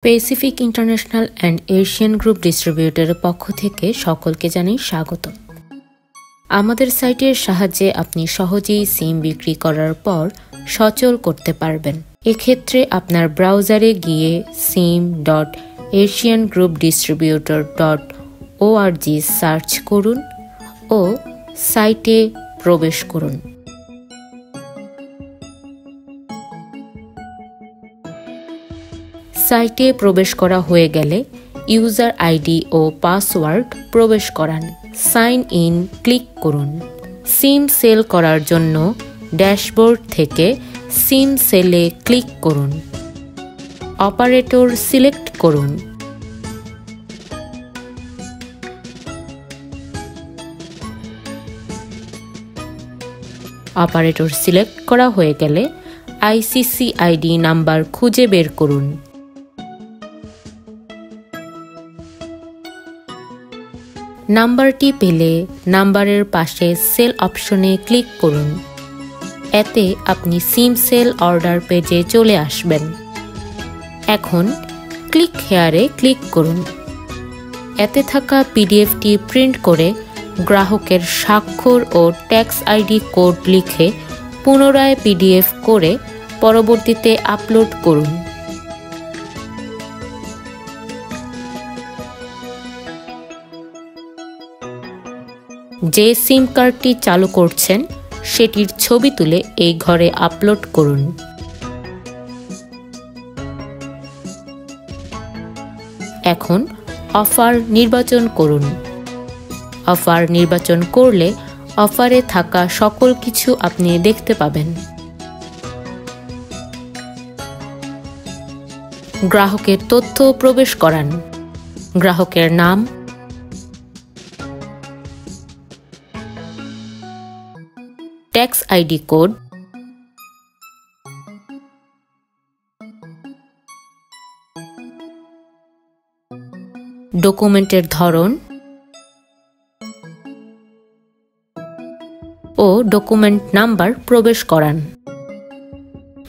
Pacific International and Asian Group ডিস্ট্রিবিউটরের পক্ষ থেকে সকলকে জানাই স্বাগত। আমাদের সাইটের সাহায্যে আপনি সহজেই সিম বিক্রি করার পর সচল করতে পারবেন। এক্ষেত্রে আপনার ব্রাউজারে গিয়ে sim.asiangroupdistributor.org সার্চ করুন ও সাইটে প্রবেশ করুন। সাইটে প্রবেশ করা হয়ে গেলে ইউজার আইডি ও পাসওয়ার্ড প্রবেশ করান। সাইন ইন ক্লিক করুন। সিম সেল করার জন্য ড্যাশবোর্ড থেকে সিম সেলে ক্লিক করুন। অপারেটর সিলেক্ট করুন। অপারেটর সিলেক্ট করা হয়ে গেলে আইসিসি আইডি নাম্বার খুঁজে বের করুন। নাম্বারটি পেলে নাম্বারের পাশে সেল অপশনে ক্লিক করুন। এতে আপনি সিম সেল অর্ডার পেজে চলে আসবেন। এখন ক্লিক হেয়ারে ক্লিক করুন। এতে থাকা পিডিএফটি প্রিন্ট করে গ্রাহকের স্বাক্ষর ও ট্যাক্স আইডি কোড লিখে পুনরায় পিডিএফ করে পরবর্তীতে আপলোড করুন। যে সিম কার্ডটি চালু করছেন সেটির ছবি তুলে এই ঘরে আপলোড করুন। এখন অফার নির্বাচন করুন। অফার নির্বাচন করলে অফারে থাকা সকল কিছু আপনি দেখতে পাবেন। গ্রাহকের তথ্য প্রবেশ করান। গ্রাহকের নাম, ট্যাক্স আইডি কোড, ডকুমেন্টের ধরন ও ডকুমেন্ট নাম্বার প্রবেশ করান।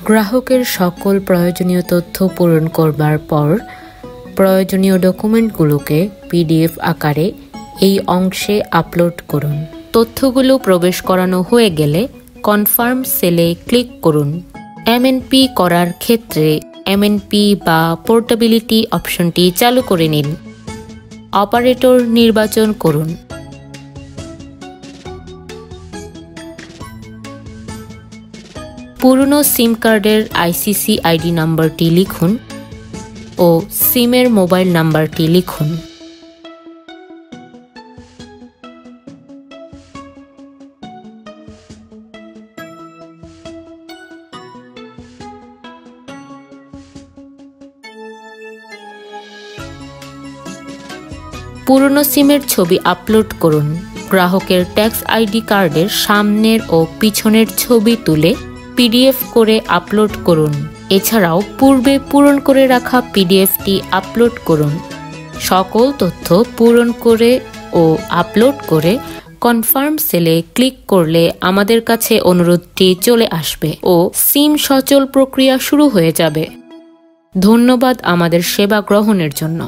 গ্রাহকের সকল প্রয়োজনীয় তথ্য পূরণ করবার পর প্রয়োজনীয় ডকুমেন্টগুলোকে পিডিএফ আকারে এই অংশে আপলোড করুন। তথ্যগুলো প্রবেশ করানো হয়ে গেলে কনফার্ম সেলে ক্লিক করুন। এমএনপি করার ক্ষেত্রে এমএনপি বা পোর্টেবিলিটি অপশনটি চালু করে নিন। অপারেটর নির্বাচন করুন। পুরনো সিম কার্ডের আইসিসি আইডি নাম্বারটি লিখুন ও সিমের মোবাইল নাম্বারটি লিখুন। পুরনো সিমের ছবি আপলোড করুন। গ্রাহকের ট্যাক্স আইডি কার্ডের সামনের ও পিছনের ছবি তুলে পিডিএফ করে আপলোড করুন। এছাড়াও পূর্বে পূরণ করে রাখা পিডিএফটি আপলোড করুন। সকল তথ্য পূরণ করে ও আপলোড করে কনফার্ম সেলে ক্লিক করলে আমাদের কাছে অনুরোধটি চলে আসবে ও সিম সচল প্রক্রিয়া শুরু হয়ে যাবে। ধন্যবাদ আমাদের সেবা গ্রহণের জন্য।